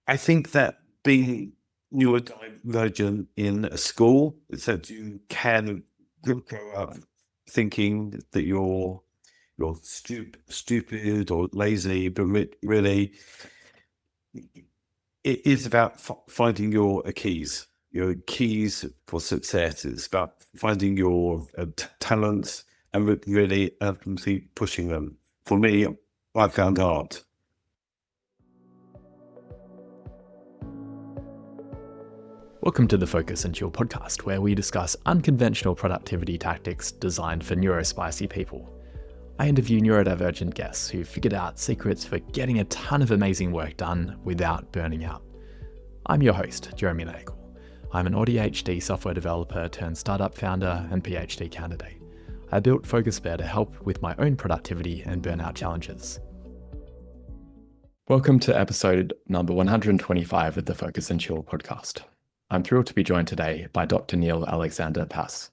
I think that being neurodivergent in a school is that you can grow up thinking that you're stupid or lazy, but really it is about finding your keys for success. It's about finding your talents and really pushing them. For me, I found art. Welcome to the Focus and Chill podcast, where we discuss unconventional productivity tactics designed for neurospicy people. I interview neurodivergent guests who figured out secrets for getting a ton of amazing work done without burning out. I'm your host, Jeremy Nagel. I'm an ADHD software developer turned startup founder and PhD candidate. I built FocusBear to help with my own productivity and burnout challenges. Welcome to episode number 125 of the Focus and Chill podcast. I'm thrilled to be joined today by Dr. Neil Alexander-Passe.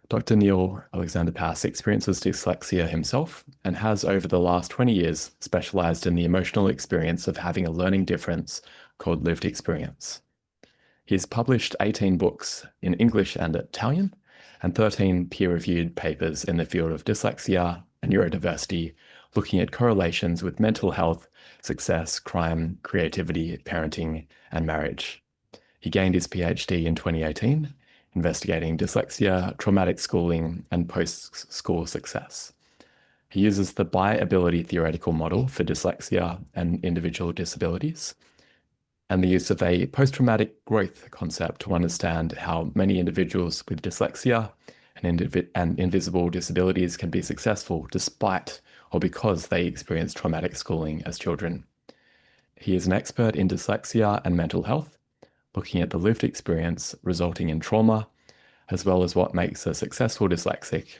Dr. Neil Alexander-Passe experiences dyslexia himself and has, over the last 20 years, specialized in the emotional experience of having a learning difference called lived experience. He's published 18 books in English and Italian and 13 peer-reviewed papers in the field of dyslexia and neurodiversity, looking at correlations with mental health, success, crime, creativity, parenting, and marriage. He gained his PhD in 2018, investigating dyslexia, traumatic schooling, and post-school success. He uses the bi-ability theoretical model for dyslexia and individual disabilities, and the use of a post-traumatic growth concept to understand how many individuals with dyslexia and invisible disabilities can be successful despite or because they experienced traumatic schooling as children. He is an expert in dyslexia and mental health, looking at the lived experience resulting in trauma, as well as what makes a successful dyslexic,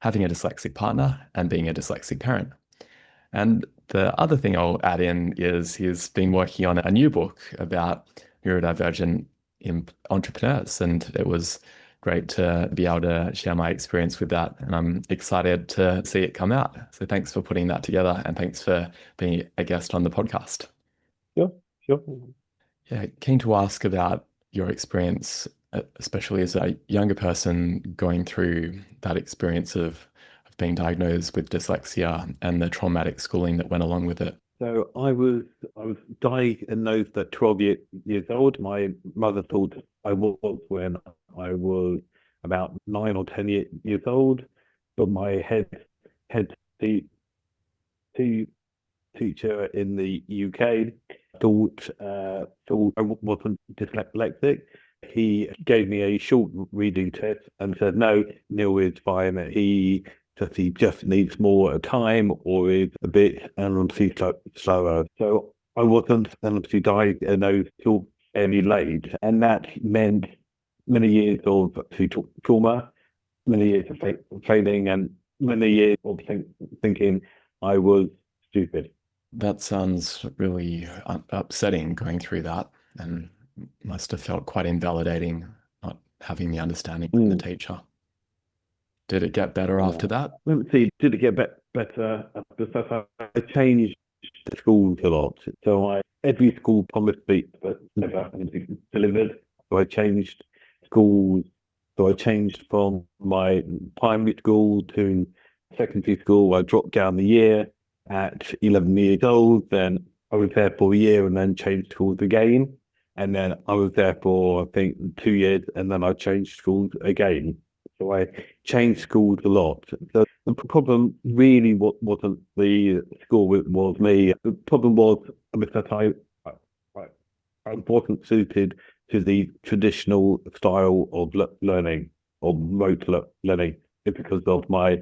having a dyslexic partner, and being a dyslexic parent. And the other thing I'll add in is he's been working on a new book about neurodivergent entrepreneurs, and it was great to be able to share my experience with that, and I'm excited to see it come out. So thanks for putting that together, and thanks for being a guest on the podcast. Sure. Yeah, keen to ask about your experience, especially as a younger person going through that experience of being diagnosed with dyslexia and the traumatic schooling that went along with it. So I was diagnosed at 12 years old. My mother thought I was when I was about 9 or 10 years old, but my head teacher in the UK thought I wasn't dyslexic. He gave me a short reading test and said, "No, Neil is fine. He just needs more time or is a bit slower." So I wasn't diagnosed till fairly late, and that meant many years of trauma, many years of failing, and many years of thinking I was stupid. That sounds really upsetting going through that, and must have felt quite invalidating not having the understanding from the teacher. Did it get better after that? Let's see, did it get better? I changed schools a lot. So every school promised me, but never delivered. So I changed schools. So I changed from my primary school to secondary school. I dropped down the year at 11 years old. Then I was there for a year and then changed schools again. And then I was there for, I think, 2 years, and then I changed schools again. So I changed schools a lot. So the problem really wasn't the school, it was me. The problem was that I wasn't suited to the traditional style of learning or rote learning. It's because of my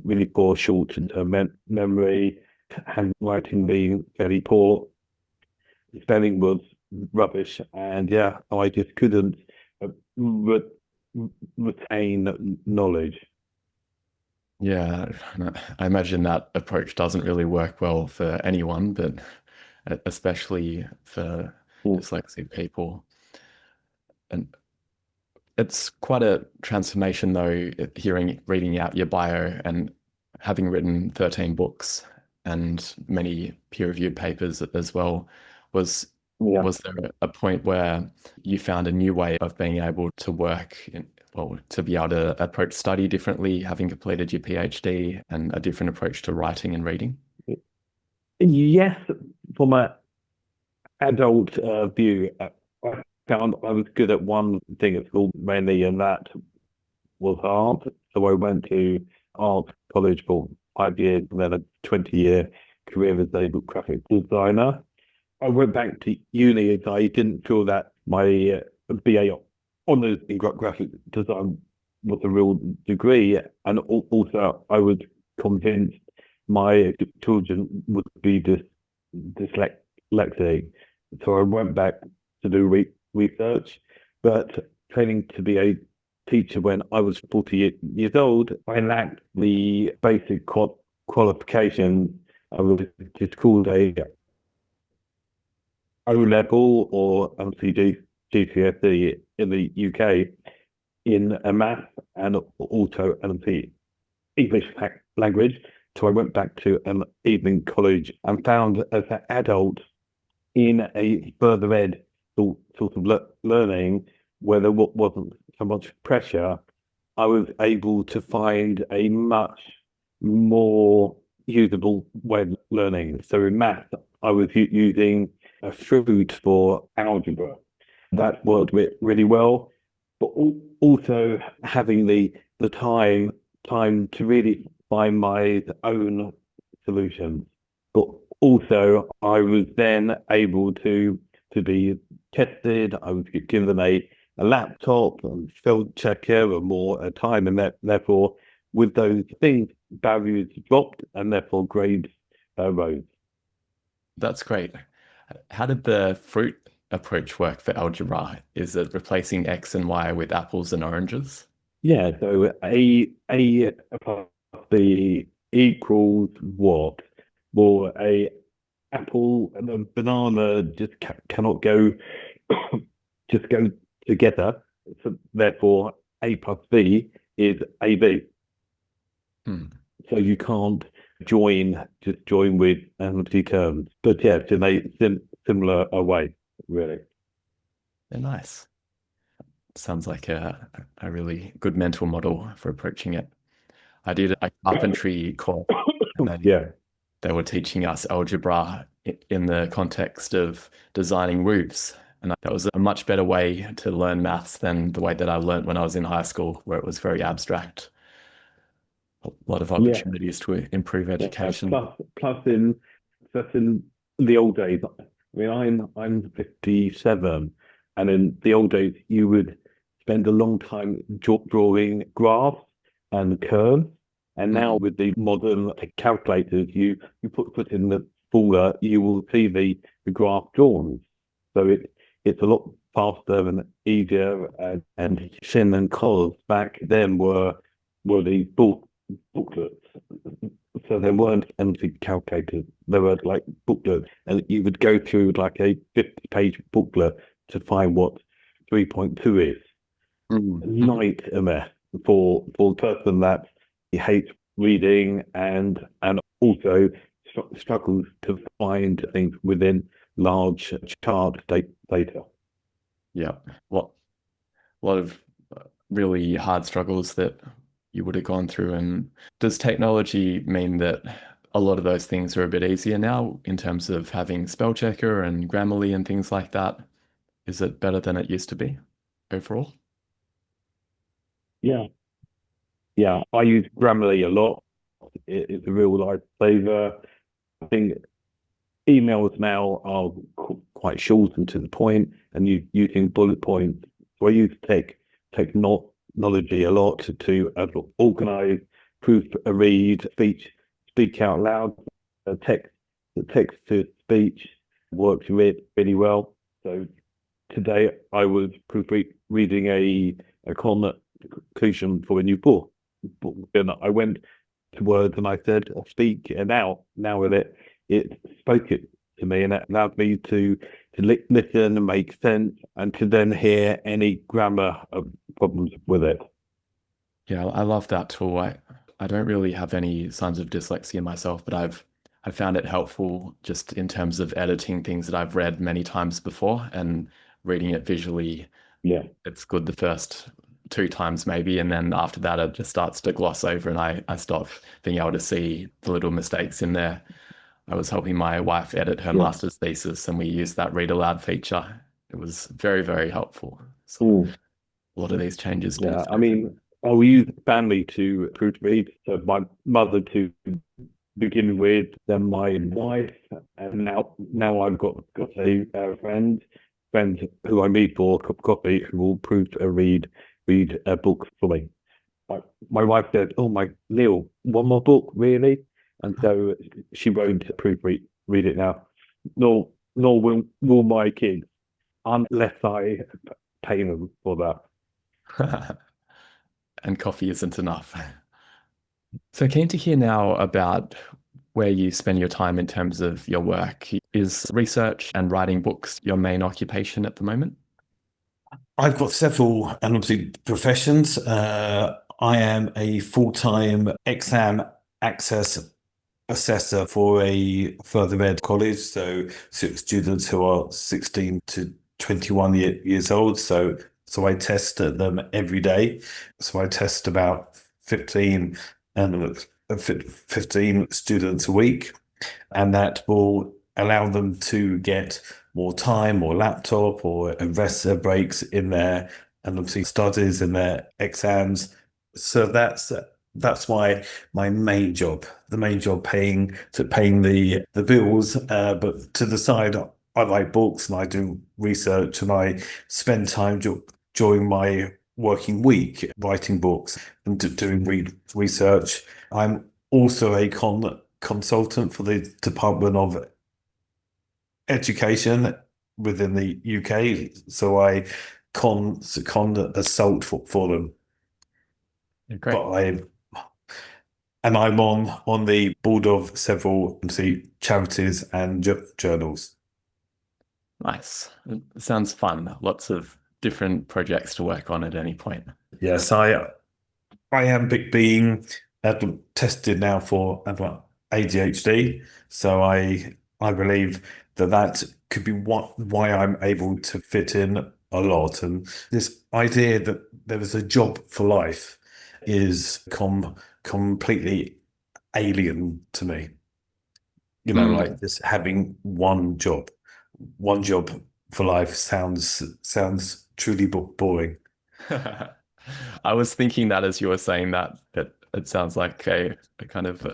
really poor short-term memory, handwriting being very poor, spelling was rubbish, and I just couldn't retain knowledge. Yeah, I imagine that approach doesn't really work well for anyone, but especially for dyslexic people. And it's quite a transformation, though, reading out your bio and having written 13 books and many peer-reviewed papers as well. Was Yeah. Was there a point where you found a new way of being able to work well, to be able to approach study differently, having completed your PhD and a different approach to writing and reading? Yes, from an adult view, I found I was good at one thing at school mainly, and that was art. So I went to art college for 5 years and then a 20-year career as a graphic designer. I went back to uni as I didn't feel that my BA honours in graphic design was a real degree. And also, I was convinced my children would be dyslexic. So I went back to do research. But training to be a teacher when I was 40 years old, I lacked the basic qualifications. I was just called a O level or GCSE in the UK in a math and also an English language. So I went back to an evening college and found as an adult in a further ed sort of learning where there wasn't so much pressure, I was able to find a much more usable way of learning. So in math, I was using a fruit for algebra. That worked really well, but also having the time to really find my own solutions. But also, I was then able to be tested. I was given a laptop and spell checker and more time, and therefore, with those things, barriers dropped, and therefore grades rose. That's great. How did the fruit approach work for algebra? Is it replacing X and Y with apples and oranges? Yeah, so a plus b equals what? Well, a apple and a banana just cannot go just go together. So therefore, a plus b is ab. Hmm. So you can't just join with empty terms. But yeah, it's in a similar way, really. They're nice. Sounds like a really good mental model for approaching it. I did a carpentry course and Yeah. they were teaching us algebra in the context of designing roofs. And that was a much better way to learn maths than the way that I learned when I was in high school, where it was very abstract. A lot of Yeah. opportunities to improve education. Plus in the old days. I mean, I'm 57, and in the old days, you would spend a long time drawing graphs and curves. And now with the modern calculators, you put in the folder, you will see the graph drawn. So it's a lot faster and easier. And Shin and Cos back then were the booklets. So there weren't anything calculators. There were like booklets, and you would go through like a 50-page booklet to find what 3.2 is. Nightmare for a person that hates reading and also struggles to find things within large chart data. Yeah. What a lot of really hard struggles that you would have gone through. And does technology mean that a lot of those things are a bit easier now in terms of having spell checker and Grammarly and things like that? Is it better than it used to be overall? Yeah, yeah. I use Grammarly a lot. It's a real lifesaver. I think emails now are quite short and to the point, and you using bullet points. So I use technology a lot to organize, proofread, speak out loud, text the text to speech works really well. So today I was proofreading a conclusion for a new book. And I went to Word and I said, speak it out. Now with it spoke it to me and it allowed me to listen and make sense and to then hear any grammar problems with it. Yeah, I love that tool. I don't really have any signs of dyslexia myself, but I've I found it helpful just in terms of editing things that I've read many times before and reading it visually. Yeah. It's good the first two times maybe, and then after that it just starts to gloss over and I stop being able to see the little mistakes in there. I was helping my wife edit her Yeah. master's thesis and we used that read aloud feature. It was very, very helpful. So Mm. a lot of these changes do. Yeah. I mean, we use family to proofread. So my mother to begin with, then my wife, and now I've got a friend who I meet for a cup of coffee who will read a book for me. My wife said, "Oh my Neil, one more book, really?" And so she won't read it now. Nor will my kids, unless I pay them for that. And coffee isn't enough. So keen to hear now about where you spend your time in terms of your work. Is research and writing books your main occupation at the moment? I've got several and obviously professions. I am a full-time exam access assessor for a further ed college, so students who are 16 to 21 years old. So I test them every day. So I test about 15 and 15 students a week, and that will allow them to get more time or laptop or rest their breaks in their and obviously studies in their exams. So that's my main job. The main job paying the bills, but to the side I write books and I do research and I spend time during my working week writing books and doing research. I'm also a consultant for the Department of Education within the UK, so I consult for them. Great. But I'm on the board of several charities and journals. Nice. It sounds fun. Lots of different projects to work on at any point. Yes, I am being tested now for ADHD, so I believe that could be why I'm able to fit in a lot. And this idea that there is a job for life is completely alien to me. You know, like just having one job for life sounds truly boring. I was thinking that as you were saying that, it sounds like a kind of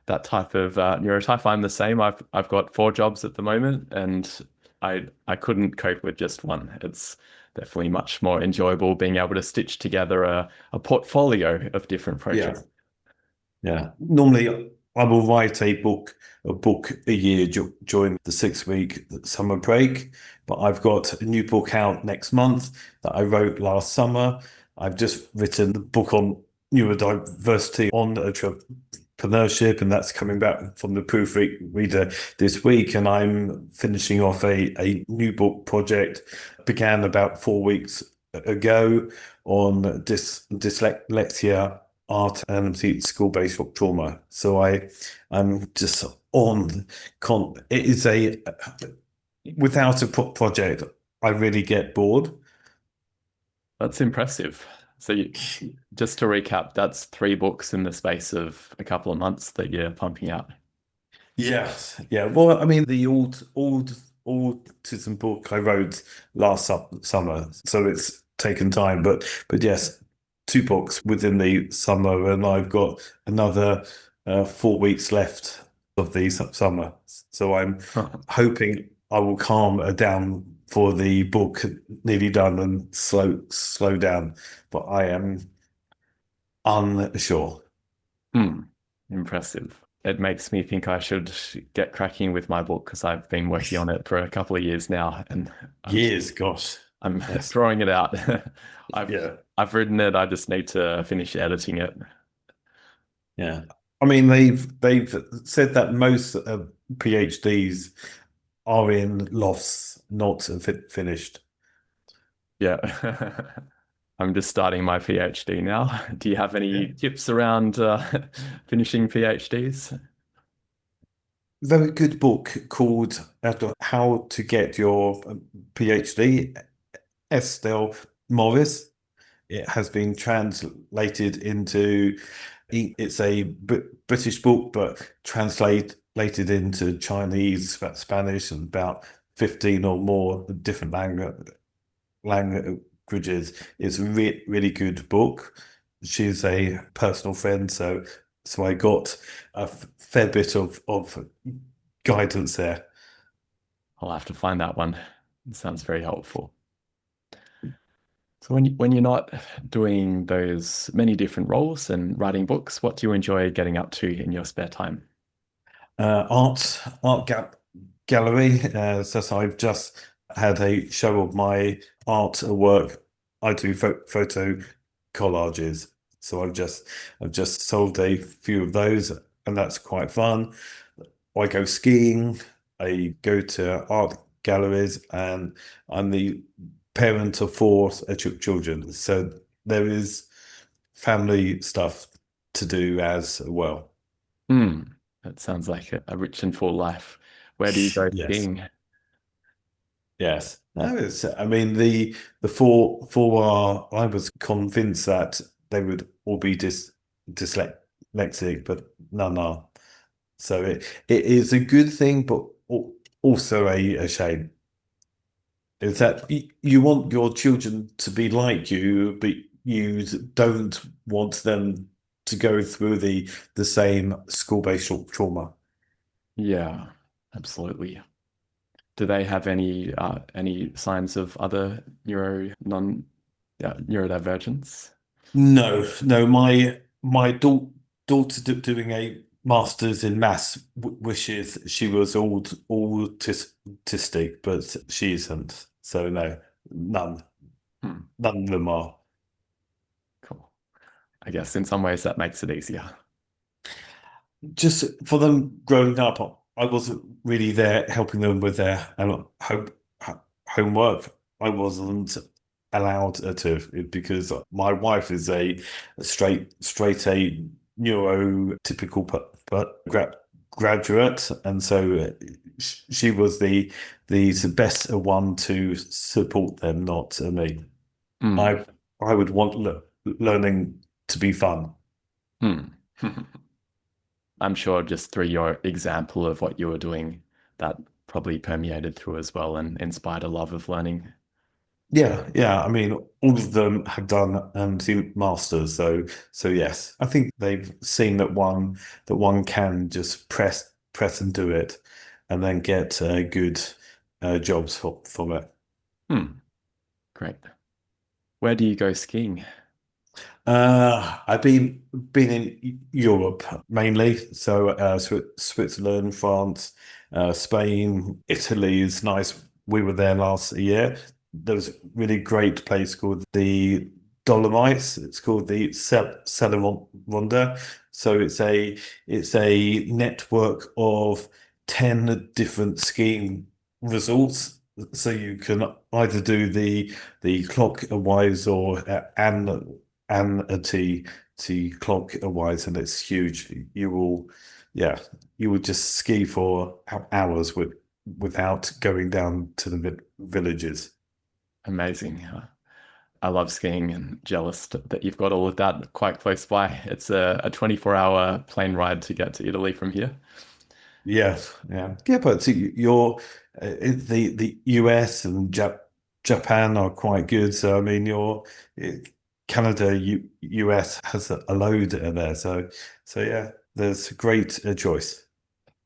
that type of neurotype. I'm the same. I've got 4 jobs at the moment, and I couldn't cope with just one. It's definitely much more enjoyable being able to stitch together a portfolio of different projects. Yeah. Normally, I will write a book a year during the 6-week summer break. But I've got a new book out next month that I wrote last summer. I've just written the book on neurodiversity on entrepreneurship, and that's coming back from the proofreader this week. And I'm finishing off a new book project, began about 4 weeks ago, on dyslexia, art, and school-based trauma. So I'm just on it is without a project, I really get bored. That's impressive. So just to recap, that's 3 books in the space of a couple of months that you're pumping out. Yes. Yeah. Well, I mean, the autism book I wrote last summer, so it's taken time. But yes, 2 books within the summer, and I've got another 4 weeks left of the summer. So I'm hoping I will calm down for the book nearly done and slow down. But I am unsure. Impressive. It makes me think I should get cracking with my book because I've been working on it for a couple of years now, and Gosh. I'm Yes. throwing it out. Yeah. I've written it. I just need to finish editing it. Yeah. I mean, they've said that most PhDs are in lofts, not finished. Yeah. I'm just starting my PhD now. Do you have any tips around finishing PhDs? very good book called How to Get Your PhD, Estelle Morris. It has been translated into, it's a British book, but translated into Chinese, Spanish, and about 15 or more different languages. It's a really good book. She's a personal friend, so I got a fair bit of guidance there. I'll have to find that one. It sounds very helpful. So when you're not doing those many different roles and writing books, what do you enjoy getting up to in your spare time? Art gallery. So I've just had a show of my art work. I do photo collages, so I've just sold a few of those, and that's quite fun. I go skiing. I go to art galleries, and I'm the parent of four children, so there is family stuff to do as well. That sounds like a rich and full life. Where do you go Yes. skiing? Yes. No, I mean, the four are, I was convinced that they would all be dyslexic, but none are. So it is a good thing, but also a shame. Is that you want your children to be like you, but you don't want them to go through the same school-based trauma. Yeah, absolutely. Do they have any signs of other neurodivergence? No. My daughter doing a master's in maths wishes she was autistic, but she isn't. So no, none of them are. Cool. I guess in some ways that makes it easier. Just for them growing up, I wasn't really there helping them with their homework. I wasn't allowed to, because my wife is a straight A neurotypical graduate, and so she was the best one to support them, not me. I would want learning to be fun. I'm sure just through your example of what you were doing, that probably permeated through as well and inspired a love of learning. Yeah. I mean, all of them have done two masters, so yes, I think they've seen that one can just press and do it, and then get good jobs from it. Great. Where do you go skiing? I've been in Europe mainly, so Switzerland, France, Spain, Italy is nice. We were there last year. There was a really great place called the Dolomites. It's called the Ronda. So it's a network of 10 different skiing resorts. So you can either do the clockwise or and a T clockwise, and it's huge. You will just ski for hours without going down to the villages. Amazing. I love skiing and jealous that you've got all of that quite close by. It's a 24-hour plane ride to get to Italy from here. Yes, yeah. But see, the US and Japan are quite good. So I mean, Canada, US has a load there. So yeah, there's a great choice.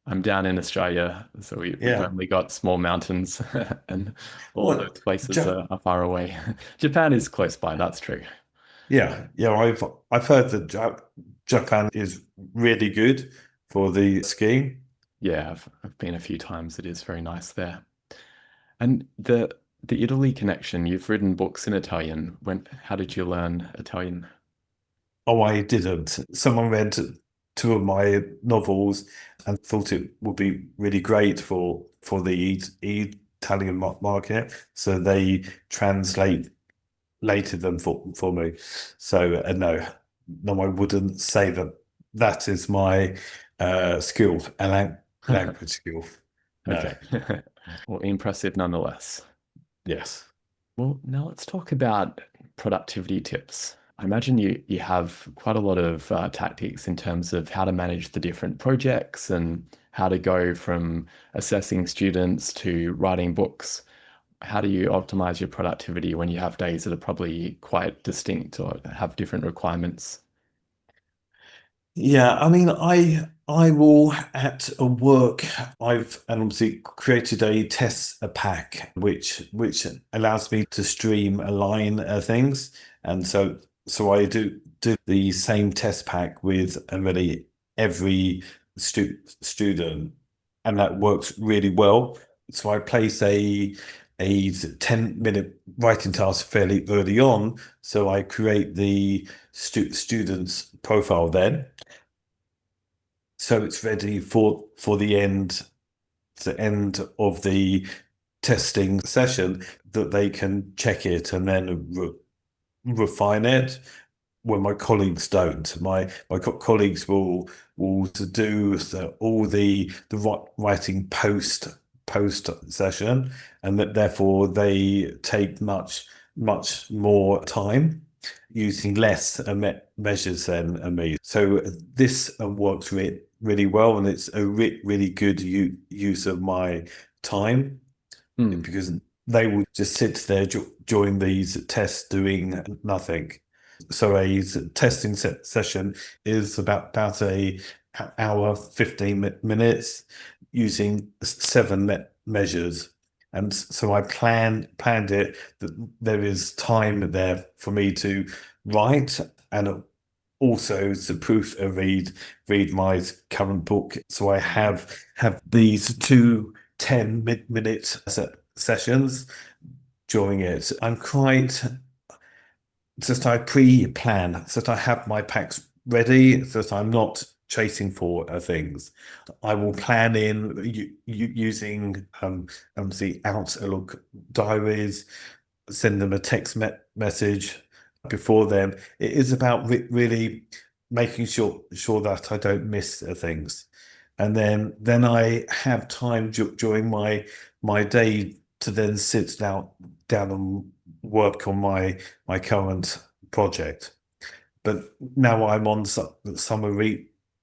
I'm down in Australia, so we've only got small mountains, and all those places are far away. Japan is close by, that's true. Yeah. I've heard that Japan is really good for the skiing. Yeah, I've been a few times. It is very nice there. And the Italy connection, you've written books in Italian. How did you learn Italian? Oh, I didn't. Someone read two of my novels and thought it would be really great for the Italian market, so they translated them for me. So no, I wouldn't say that is my skill. And language skill. No. Okay. Well, impressive nonetheless. Yes. Well, now let's talk about productivity tips. I imagine you have quite a lot of tactics in terms of how to manage the different projects and how to go from assessing students to writing books. How do you optimize your productivity when you have days that are probably quite distinct or have different requirements? Yeah, I mean, I will at a work. I've and obviously created a test pack which allows me to streamline things, and so I do the same test pack with really every student, and that works really well. So I place a 10-minute writing task fairly early on, so I create the student's profile then. So it's ready for the end of the testing session that they can check it and then refine it when my colleagues don't. My colleagues will do all the writing post session, and that therefore they take much more time using less measures than me. So this works really well, and it's a really good use of my time because they will just sit there during these tests doing nothing. So a testing session is about a hour, 15 minutes using 7 measures. And so I planned it that there is time there for me to write and also to read my current book. So I have these two 10-minute sessions during it. I'm quite just I pre-plan so that I have my packs ready so that I'm not chasing for things. I will plan in using the Outlook diaries, send them a text message before them. It is about really making sure that I don't miss things, and then I have time during my day to then sit down and work on my current project. But now I'm on summer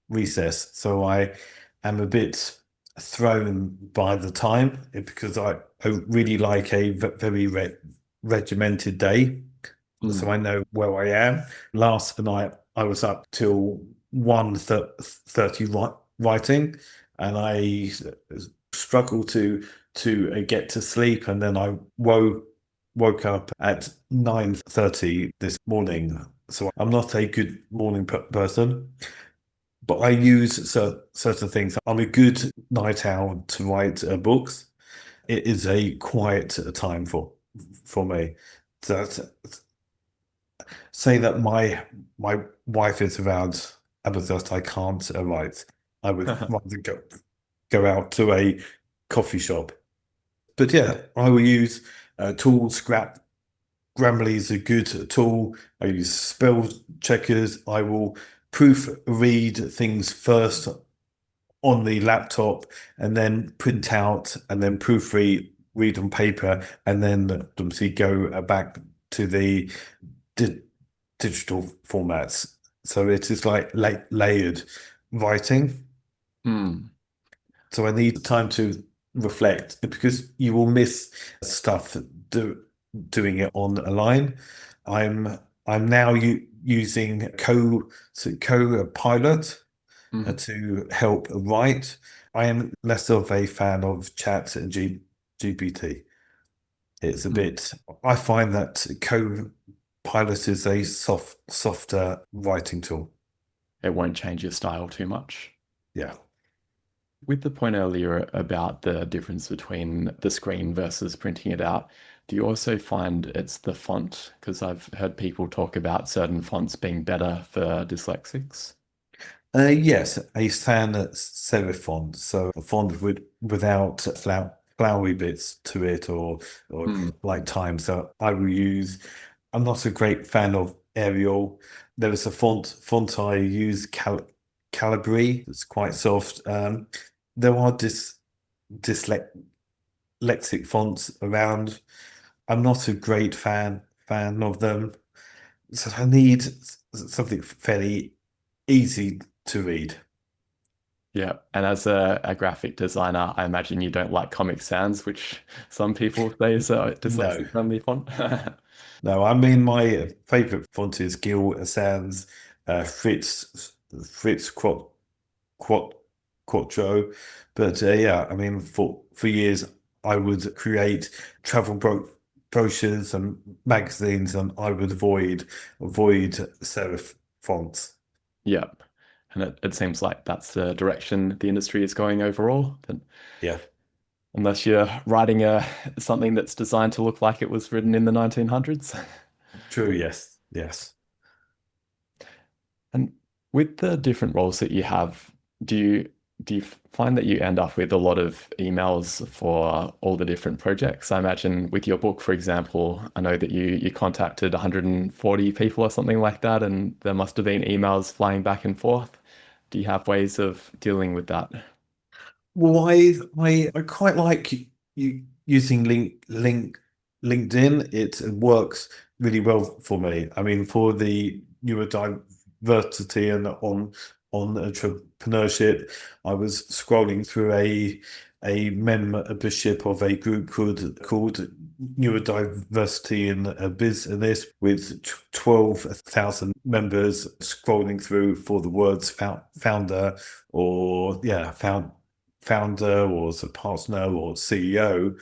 recess, so I am a bit thrown by the time because I really like a very regimented day, so I know where I am. Last night I was up till 1:30 writing, and I struggled to get to sleep, and then I woke up at 9:30 this morning. So I'm not a good morning person, but I use certain things. I'm a good night owl to write books. It is a quiet time for me. That say that my wife is around, and that I can't write. I would rather go out to a coffee shop. But yeah, I will use tools. Grammarly is a good tool. I use spell checkers. I will proofread things first on the laptop, and then print out, and then read on paper, and then obviously go back to the digital formats. So it is like layered writing. So I need time to reflect because you will miss stuff doing it on a line. I'm now using Copilot to help write. I am less of a fan of Chat and GPT. It's a bit. I find that Copilot is a softer writing tool. It won't change your style too much. Yeah. With the point earlier about the difference between the screen versus printing it out, do you also find it's the font? Because I've heard people talk about certain fonts being better for dyslexics. Yes, a sans serif font, so a font without flowery bits to it or like time. So I will use. I'm not a great fan of Arial. There is a font I use, Calibri. It's quite soft. there are dyslexic fonts around. I'm not a great fan of them, so I need something fairly easy to read. Yeah. And as a graphic designer, I imagine you don't like Comic Sans, which some people say is a No, dyslexic friendly font. no. I mean, my favorite font is Gill Sans, Fritz Quat Quattro. But yeah, I mean, for years I would create travel brochures and magazines, and I would avoid serif fonts. Yep. And it seems like that's the direction the industry is going overall. That Yeah, unless you're writing something that's designed to look like it was written in the 1900s. true. Yes, yes. And with the different roles that you have, do you find that you end up with a lot of emails for all the different projects? I imagine with your book, for example, I know that you contacted 140 people or something like that, and there must have been emails flying back and forth. Do you have ways of dealing with that? Well, I quite like you using LinkedIn. It works really well for me. I mean, for the neurodiversity and on entrepreneurship, I was scrolling through a membership of a group called Neurodiversity in Business with 12,000 members, scrolling through for the words founder or yeah found founder or as a partner or CEO,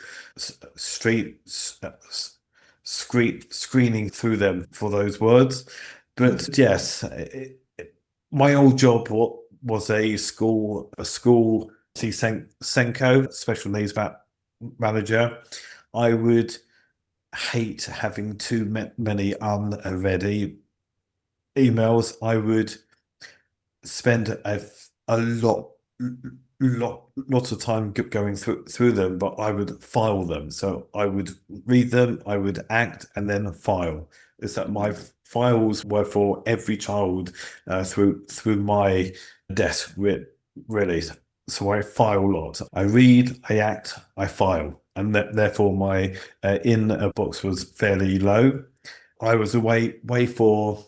screening through them for those words. But yes, my old job was a school Senko, special needs manager. I would hate having too many unread emails. I would spend a lot of time going through them, but I would file them. So I would read them, I would act, and then file. Is that my files were for every child through my desk, really. So I file a lot. I read, I act, I file, and therefore my inbox was fairly low. I was away for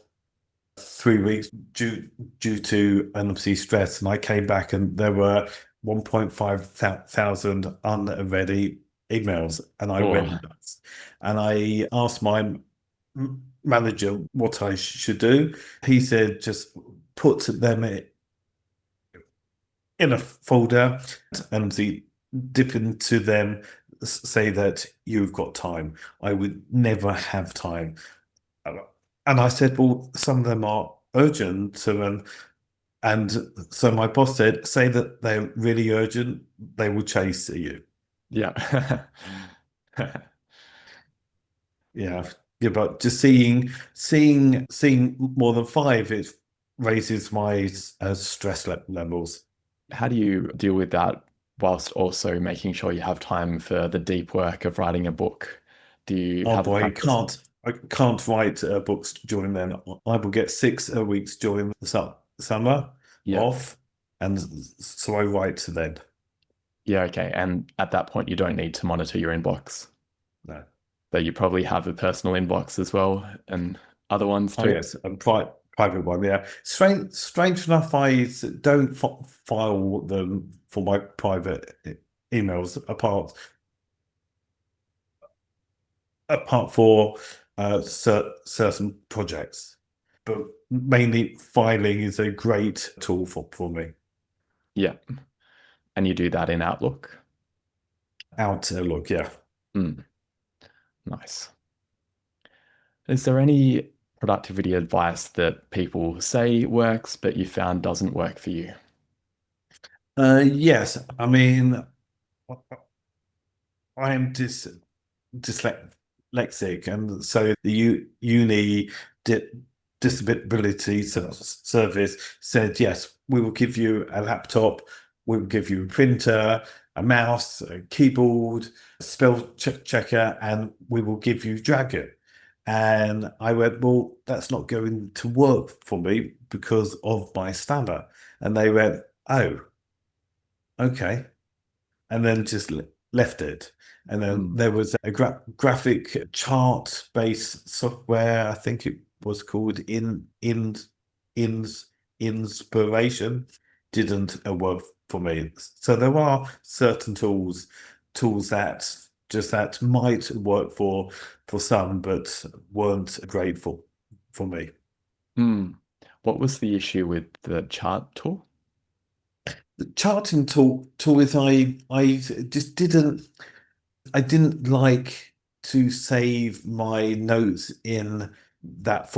3 weeks due to obviously stress, and I came back and there were 1.5 thousand unread emails, and I went Oh, nuts. And I asked my manager what I should do. He said just put them in a folder and dip into them, say that you've got time. I would never have time. And I said, well, some of them are urgent. And so my boss said, say that they're really urgent, they will chase you. yeah. Yeah. Yeah, but just seeing more than five, it raises my stress levels. How do you deal with that whilst also making sure you have time for the deep work of writing a book? Do you Oh have a boy, practice? I can't write books during then. I will get 6 weeks during the summer Yeah. off, and so I write then. Yeah, okay. And at that point, you don't need to monitor your inbox, No. but you probably have a personal inbox as well and other ones Oh too. yes, a private one. Yeah, strange enough, don't file them for my private emails apart for certain projects, but mainly filing is a great tool for me. Yeah. And you do that in Outlook. Outlook, yeah. Mm, nice. Is there any productivity advice that people say works, but you found doesn't work for you? Yes, I mean, I am dyslexic, and so the uni di disability service said, yes, we will give you a laptop, we will give you a printer, a mouse, a keyboard, a spell checker, and we will give you Dragon. And I went, well, that's not going to work for me because of my stammer. And they went, oh. okay. And then just left it. And then there was a graphic chart-based software, I think it was called Inspiration, didn't work for me. So there are certain tools that might work for some, but weren't great for me. What was the issue with the chart tool? The charting tool is I just didn't like to save my notes in that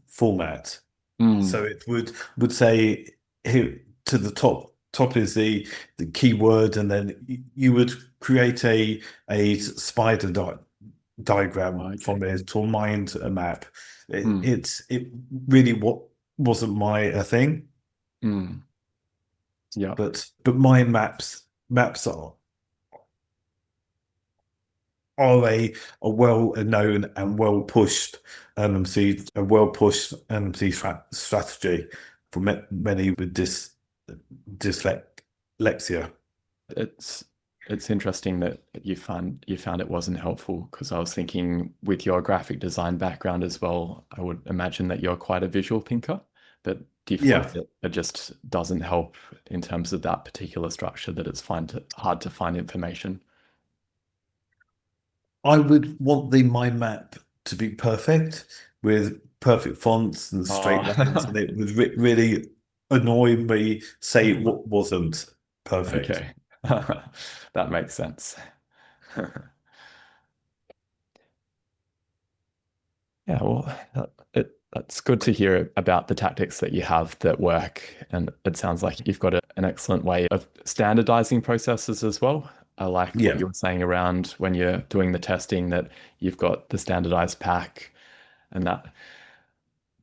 format. So it would say here to the top is the keyword, and then you would create a spider diagram from it to a mind map. It really wasn't my thing. Yeah. But mind maps are a well known and well pushed NMC strategy for many with dyslexia. It's interesting that you found it wasn't helpful, because I was thinking with your graphic design background as well, I would imagine that you're quite a visual thinker, but do you feel that it just doesn't help in terms of that particular structure, that it's hard to find information? I would want the mind map to be perfect with perfect fonts and straight lines, and it would really annoy me say it wasn't perfect. Okay. That makes sense. Yeah, well, that's good to hear about the tactics that you have that work. And it sounds like you've got an excellent way of standardizing processes as well. I like what you were saying around when you're doing the testing, that you've got the standardized pack, and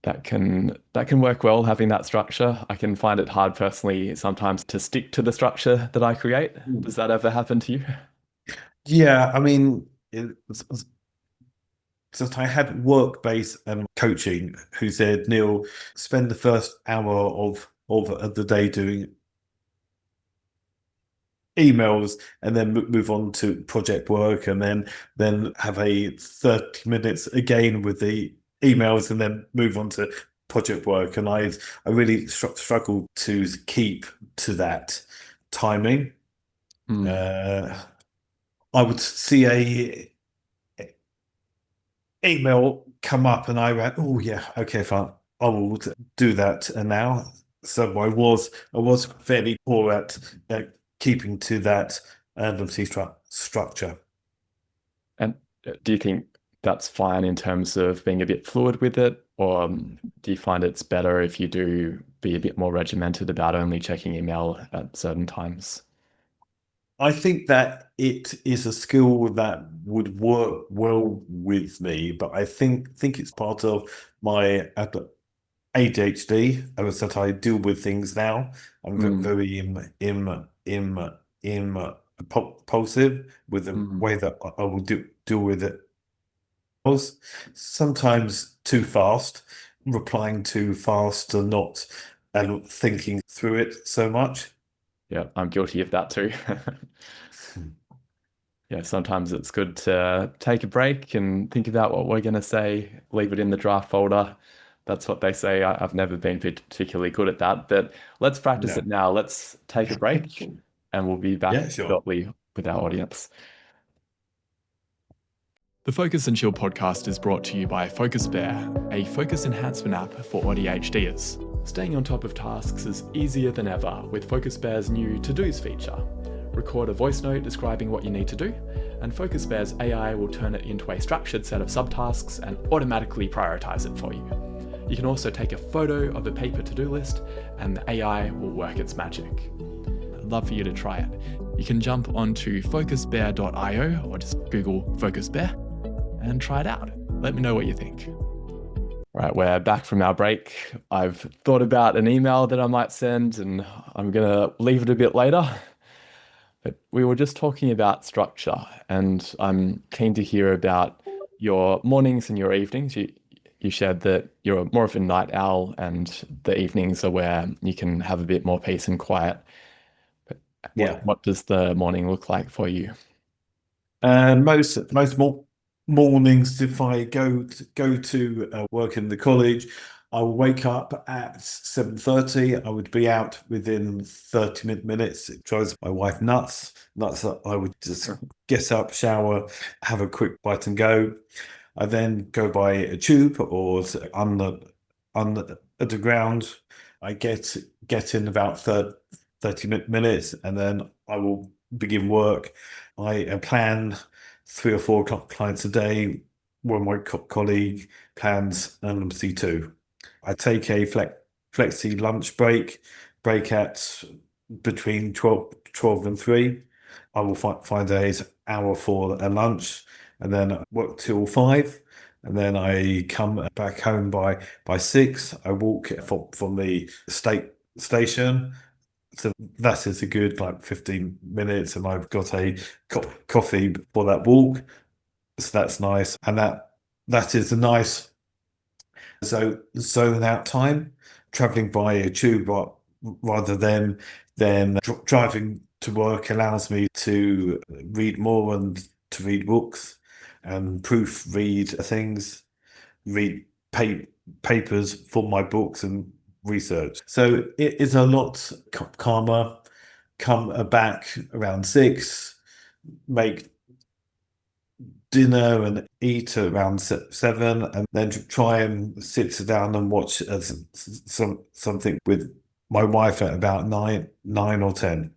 that can work well, having that structure. I can find it hard personally sometimes to stick to the structure that I create. Does that ever happen to you? Yeah, I mean, so I had work-based coaching who said, Neil, spend the first hour of the day doing emails, and then move on to project work, and then have a 30 minutes again with the emails, and then move on to project work. And I really struggled to keep to that timing. I would see a email come up and I went, oh yeah, okay, fine, I will do that now. So I was fairly poor at keeping to that structure. And do you think that's fine in terms of being a bit fluid with it, or do you find it's better if you do be a bit more regimented about only checking email at certain times? I think that it is a skill that would work well with me, but I think it's part of my ADHD. As I said, I deal with things now. I'm very impulsive with the way that I will deal with it. I was sometimes too fast, replying too fast, and not thinking through it so much. Yeah, I'm guilty of that too. Yeah, sometimes it's good to take a break and think about what we're going to say, leave it in the draft folder. That's what they say. I've never been particularly good at that, but let's practice it now. Let's take a break and we'll be back shortly with our audience. The Focus and Chill podcast is brought to you by Focus Bear, a focus enhancement app for ADHDers. Staying on top of tasks is easier than ever with Focus Bear's new To-Dos feature. Record a voice note describing what you need to do, and Focus Bear's AI will turn it into a structured set of subtasks and automatically prioritize it for you. You can also take a photo of a paper to-do list, and the AI will work its magic. I'd love for you to try it. You can jump onto focusbear.io or just Google Focus Bear and try it out. Let me know what you think. Right, we're back from our break. I've thought about an email that I might send, and I'm going to leave it a bit later. But we were just talking about structure, and I'm keen to hear about your mornings and your evenings. You shared that you're more of a night owl, and the evenings are where you can have a bit more peace and quiet. But Yeah. What does the morning look like for you? Most mornings, if I go to work in the college, I will wake up at 7:30. I would be out within 30 minutes. It drives my wife nuts. That I would just get up, shower, have a quick bite and go. I then go by a tube or underground. I get in about 30 minutes, and then I will begin work. I plan 3 or 4 clients a day. One of my colleague plans an C2. I take a flexi lunch break at between 12 and 3. I will find an hour for a lunch, and then work till 5. And then I come back home by 6. I walk from the station. So that is a good like 15 minutes, and I've got a coffee for that walk. So that's nice. And that is a nice zone out time, traveling by a tube rather than driving to work allows me to read more and to read books and proofread things, read papers for my books and research. So it is a lot calmer. Come back around 6, make dinner and eat around 7, and then try and sit down and watch something with my wife at about 9 or 10.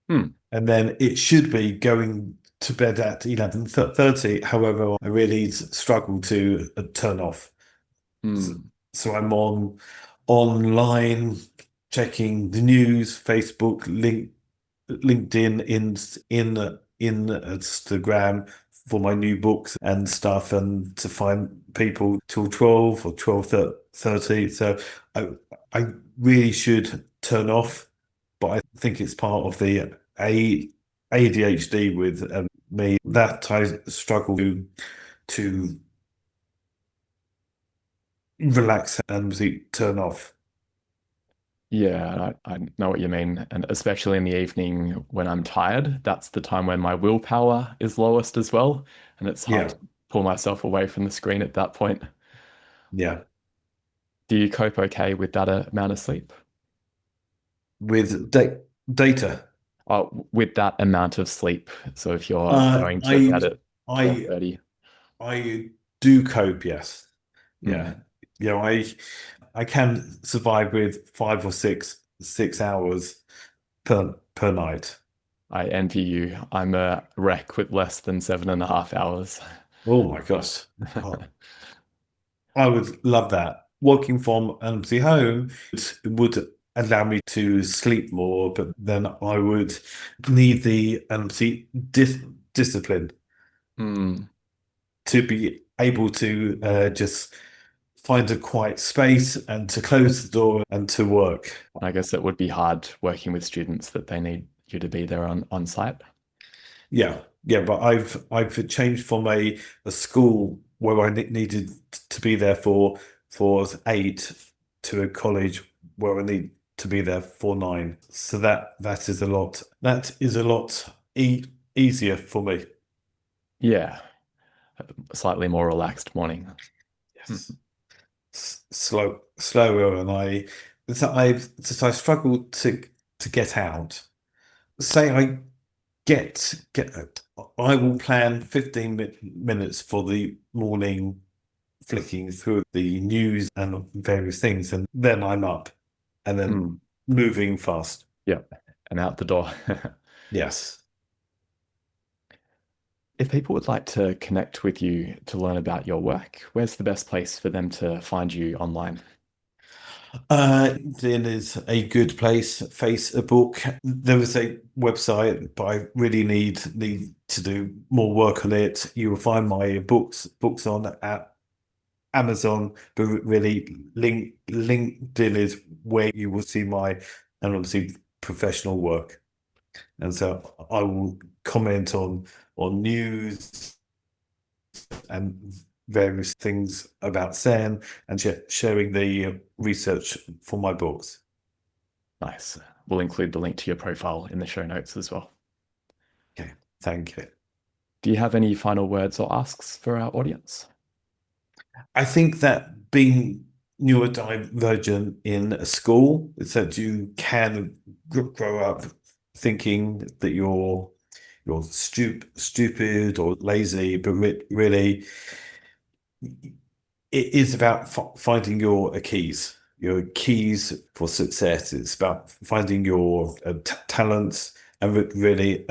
And then it should be going to bed at 11:30. However, I really struggle to turn off. So I'm online checking the news, Facebook, LinkedIn, in Instagram for my new books and stuff, and to find people till 12 or 12:30. So I really should turn off, but I think it's part of the ADHD with me that I struggle to relax and turn off. Yeah, I know what you mean. And especially in the evening when I'm tired, that's the time when my willpower is lowest as well. And it's hard to pull myself away from the screen at that point. Yeah. Do you cope okay with that amount of sleep? With data. With that amount of sleep. So if you're going to bed at 12:30. I do cope, yes. Yeah. I can survive with 5 or 6 hours per night. I envy you. I'm a wreck with less than 7.5 hours. Oh my gosh. I would love that. Working from an empty home would allow me to sleep more, but then I would need the empty discipline to be able to just find a quiet space and to close the door and to work. I guess it would be hard working with students that they need you to be there on site. Yeah, but I've changed from a school where I needed to be there for 8 to a college where I need to be there for 9. So that is a lot easier for me. Yeah, a slightly more relaxed morning. Yes. Slower, and I struggle to get out. Say I get I will plan 15 minutes for the morning, flicking through the news and various things, and then I'm up and then moving fast. Yeah, and out the door. Yes. If people would like to connect with you to learn about your work, where's the best place for them to find you online? LinkedIn is a good place. Facebook, there is a website, but I really need to do more work on it. You will find my books on at Amazon, but really LinkedIn is where you will see my and obviously professional work. And so I will comment on news and various things about SEN and sharing the research for my books. Nice. We'll include the link to your profile in the show notes as well. Okay, thank you. Do you have any final words or asks for our audience? I think that being neurodivergent in a school is that you can grow up thinking that you're stupid or lazy, but really it is about finding your keys for success. It's about finding your talents and really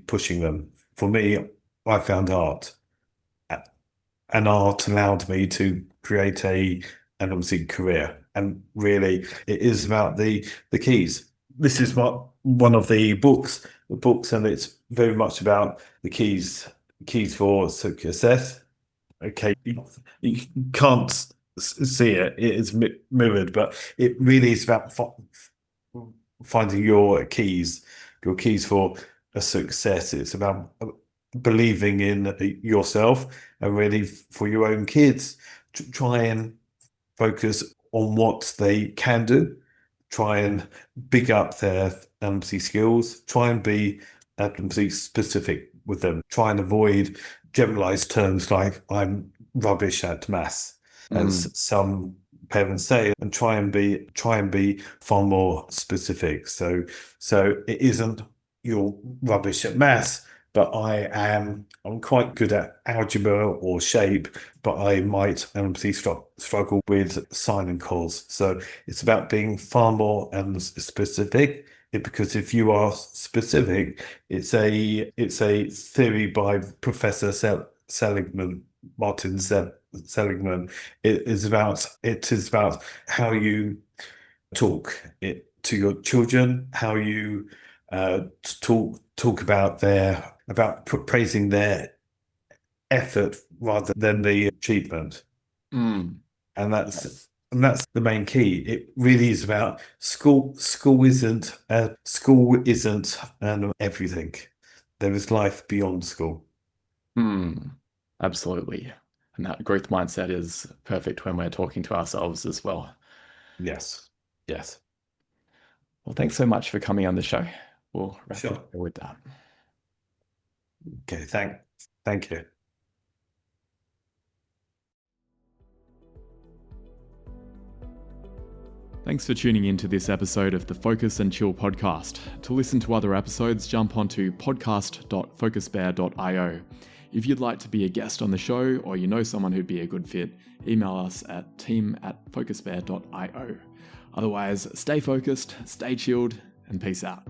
pushing them. For me, I found art, and art allowed me to create an obviously career. And really, it is about the keys. This is what one of the books, and it's very much about the keys for success. Okay, you can't see it; it is mirrored, but it really is about finding your keys for a success. It's about believing in yourself, and really for your own kids, try and focus on what they can do. Try and big up their skills. Try and be specific with them. Try and avoid generalized terms like "I'm rubbish at maths," as some parents say, and try and be far more specific. So it isn't "you're rubbish at maths," but I'm quite good at algebra or shape, but I might struggle with sine and cos. So it's about being far more specific. Because if you are specific, it's a theory by Professor Martin Seligman. It is about how you talk to your children, how you talk about praising their effort rather than the achievement. And that's the main key. It really is about school. School isn't everything. There is life beyond school. Absolutely. And that growth mindset is perfect when we're talking to ourselves as well. Yes. Well, thanks so much for coming on the show. We'll wrap Sure. up with that. Okay, thank you. Thanks for tuning in to this episode of the Focus and Chill podcast. To listen to other episodes, jump onto podcast.focusbear.io. If you'd like to be a guest on the show, or you know someone who'd be a good fit, email us at team@focusbear.io. Otherwise, stay focused, stay chilled, and peace out.